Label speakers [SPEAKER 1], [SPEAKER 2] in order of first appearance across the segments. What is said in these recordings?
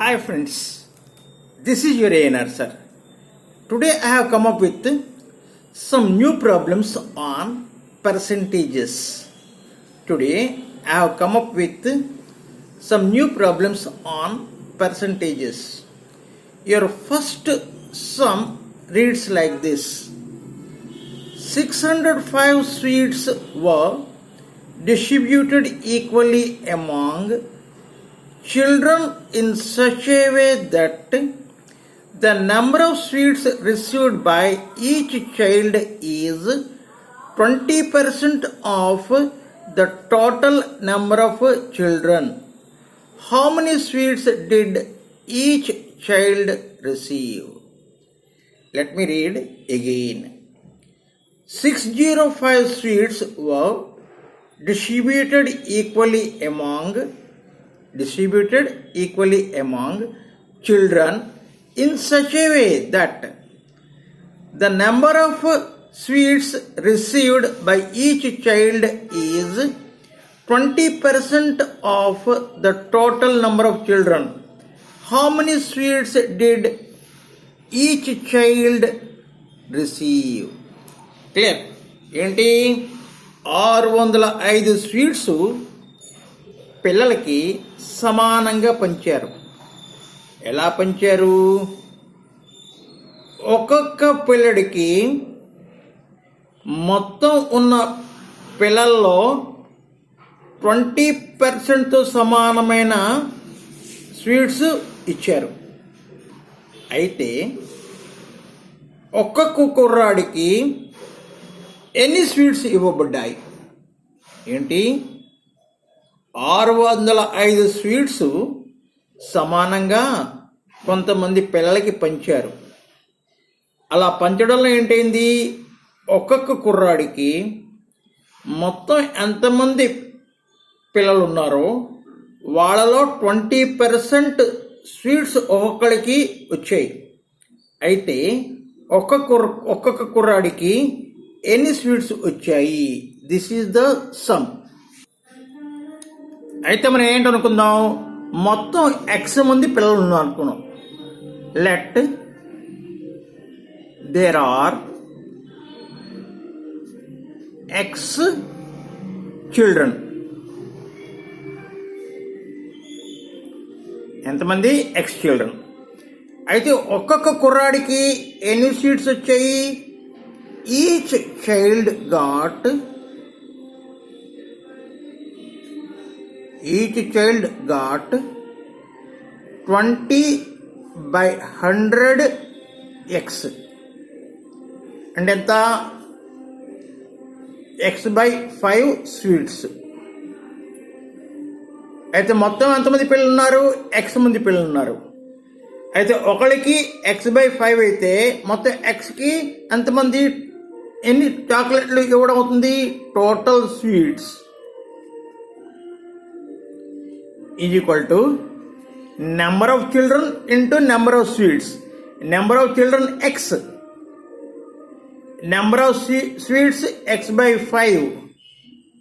[SPEAKER 1] Hi friends, this is your ANR sir. Today I have come up with some new problems on percentages. Today I have come up with some new problems on percentages. Your first sum reads like this. 605 sweets were distributed equally among children in such a way that the number of sweets received by each child is 20% of the total number of children. How many sweets did each child receive? Let me read again. 605 sweets were distributed equally among children in such a way that the number of sweets received by each child is 20% of the total number of children. How many sweets did each child receive? Clear? ఏంటి 605 sweets పిల్లలకి సమానంగా పంచారు. ఎలా పంచారు? ఒక్కొక్క పిల్లడికి మొత్తం ఉన్న పిల్లల్లో 20%తో సమానమైన స్వీట్స్ ఇచ్చారు. అయితే ఒక్కొక్క కుర్రాడికి ఎన్ని స్వీట్స్ ఇవ్వబడ్డాయి? ఏంటి? 605 స్వీట్స్ సమానంగా కొంతమంది పిల్లలకి పంచారు. అలా పంచడంలో ఏంటైంది? ఒక్కొక్క కుర్రాడికి మొత్తం ఎంతమంది పిల్లలు ఉన్నారో వాళ్ళలో 20% స్వీట్స్ ఒక్కొక్కడికి వచ్చాయి. అయితే ఒక్కొక్క కుర్రాడికి ఎన్ని స్వీట్స్ వచ్చాయి? This is the sum. అయితే మనం ఏంటనుకుందాం, మొత్తం ఎక్స్ మంది పిల్లలు ఉన్నారు అనుకున్నాం. Let there are x children. ఎంతమంది? X children. అయితే ఒక్కొక్క కుర్రాడికి ఎన్ని స్వీట్స్ వచ్చాయి? ఈచ్ చైల్డ్ గాట్ 20/100 ఎక్స్ అంటే ఎంత? x/5 sweets. అయితే మొత్తం ఎంతమంది పిల్లలు ఉన్నారు? ఎక్స్ మంది పిల్లలు ఉన్నారు. అయితే ఒకరికి x/5 అయితే మొత్తం ఎక్స్కి ఎంతమంది ఎన్ని చాక్లెట్లు ఇవ్వడం అవుతుంది? Total sweets is equal to number of children into number of sweets. Number of children x, number of sweets x/5.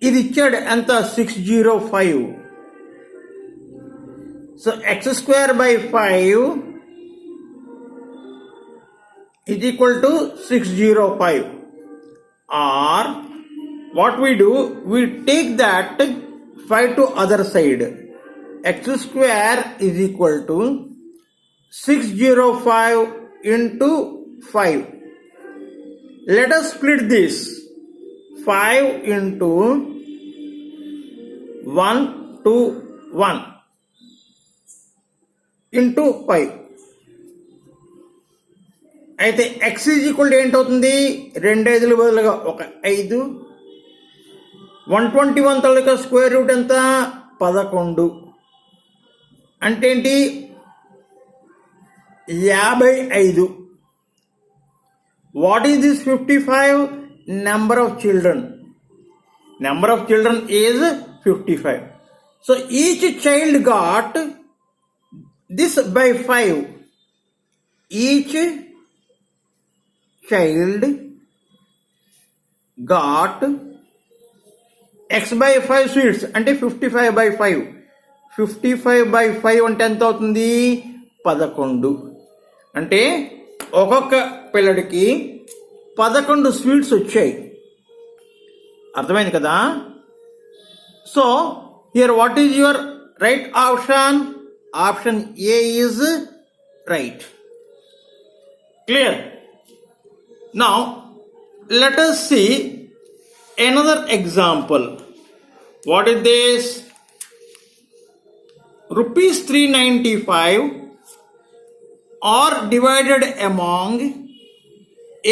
[SPEAKER 1] ఇది ఇచ్చాడు ఎంత? 605. So x²/5 is equal to 605. Or what we do, we take that 5 to other side. x² is equal to 605 into 5. Let us split this. 5 into 1 to 1 into 5. అయితే x is equal to ఏంటవుతుంది? 2 5ల బదులుగా 1 5. 121 తాలూకా square root ఎంత? 11. అంటే ఏంటి? 55. What is this 55? Number of children. Number of children is 55. So each child got this by 5. Each child got x/5 sweets అంటే 55/5. 55/5 అంటే ఎంత అవుతుంది? 11 అంటే ఒక్కొక్క పిల్లడికి 11 స్వీట్స్ వచ్చాయి. అర్థమైంది కదా? So here what is your right option? Option A is right. Clear? Now let us see another example. What is this? Rupees 395 are divided among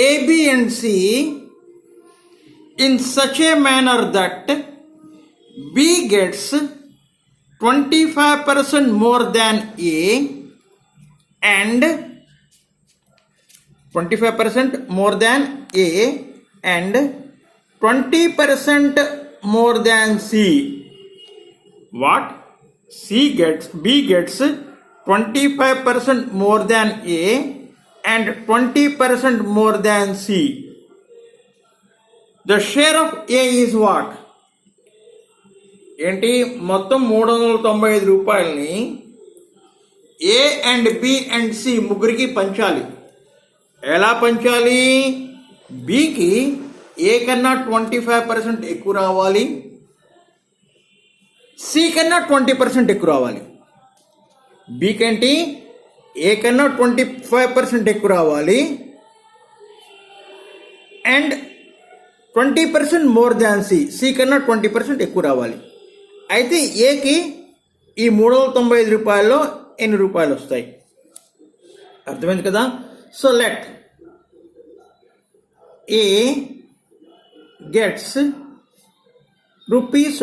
[SPEAKER 1] A, B and C in such a manner that B gets 25% more than A and 25% more than A and 20% more than C. What? B gets 25% more than A and 20% more than C. The share of A is what? ఏంటి? మొత్తం 395 రూపాయలని A and B and C ముగ్గురికి పంచాలి. ఎలా పంచాలి? బికి ఏ కన్నా 25% ఎక్కువ రావాలి, సి కన్నా 20% ఎక్కువ రావాలి. బికి ఏంటి? ఏ కన్నా 25% ఎక్కువ రావాలి అండ్ 20% మోర్ దాన్ సి కన్నా 20% ఎక్కువ రావాలి. అయితే ఏకి ఈ 395 రూపాయల్లో ఎన్ని రూపాయలు వస్తాయి? అర్థమైంది కదా? So let A gets rupees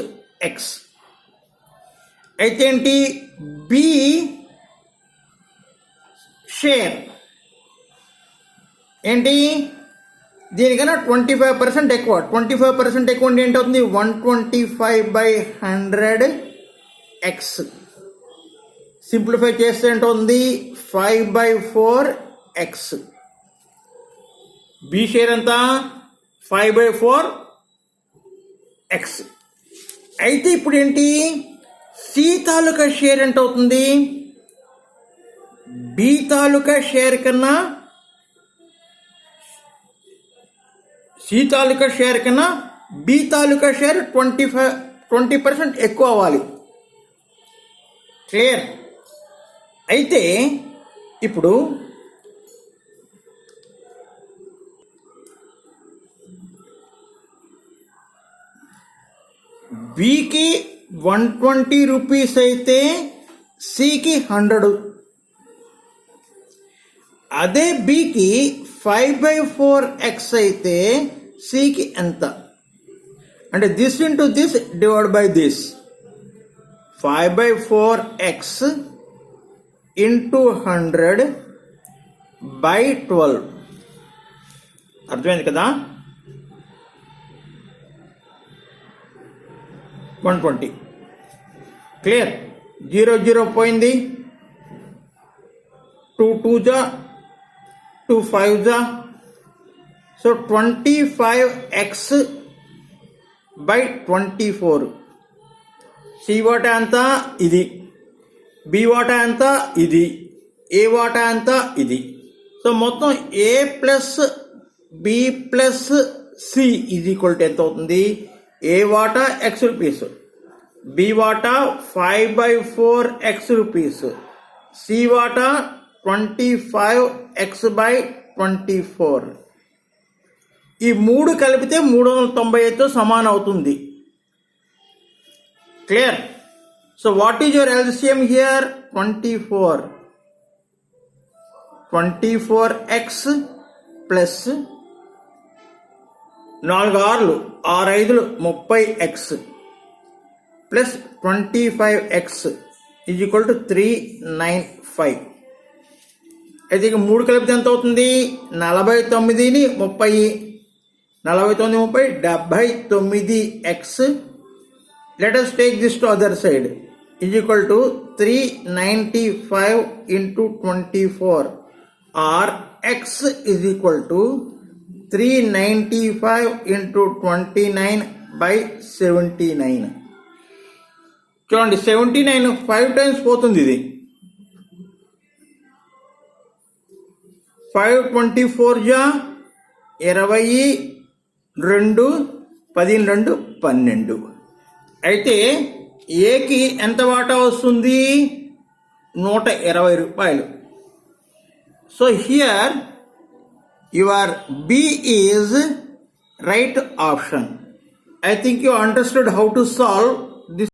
[SPEAKER 1] X. అయితే ఏంటి? B షేర్ ఏంటి? దీనికన్నా 25% ఎక్కువ. 25% ఎక్కువ అంటే ఏంటవుతుంది? 125/100 X. సింప్లిఫై చేస్తే ఏంటవుతుంది? 5/4 X. బి షేర్ ఎంత? 5/4 X. అయితే ఇప్పుడు ఏంటి? సి తాలూకా షేర్ ఎంత అవుతుంది? బి తాలూకా షేర్ కన్నా సి తాలూకా షేర్ కన్నా బి తాలూకా షేర్ 20% ఎక్కువ అవ్వాలి. క్లియర్? అయితే ఇప్పుడు బికి 120 రూపీస్ అయితే సికి 100. అదే బికి 5/4 X అయితే సికి ఎంత? అంటే this into this divide by this. 5/4 X into 100/12. అర్థమైంది కదా? 120. క్లియర్? 0 0 పోయింది. 2 2 జా 2 5 జా. So 25x/24. సి వాటా ఎంత? ఇది. బి వాటా ఎంత? ఇది. ఏ వాటా ఎంత? ఇది. సో మొత్తం a plus b plus c is equal to ఎంత అవుతుంది? ఏ వాటా X రూపీస్, బి వాటా 5/4 X రూపీస్, సి వాటా 25x/24. ఈ మూడు కలిపితే 395తో సమానం అవుతుంది. Clear? So what is your LCM here? 24. 24x plus 4 6లు 6 5లు 30x plus 25x is equal to 395. అయితే ఇక 3 కలిపితే ఎంత అవుతుంది? 49ని 30, 49 30 79x. Let us take this to other side is equal to 395 into 24 or x is equal to 395 into 29/79. చూడండి 79 5 times పోతుంది ఇది. 524 జా 20, 2, 10, 12. అయితే ఏకి ఎంత వాటా వస్తుంది? 120 రూపాయలు. So here your B is right option. I think you understood how to solve this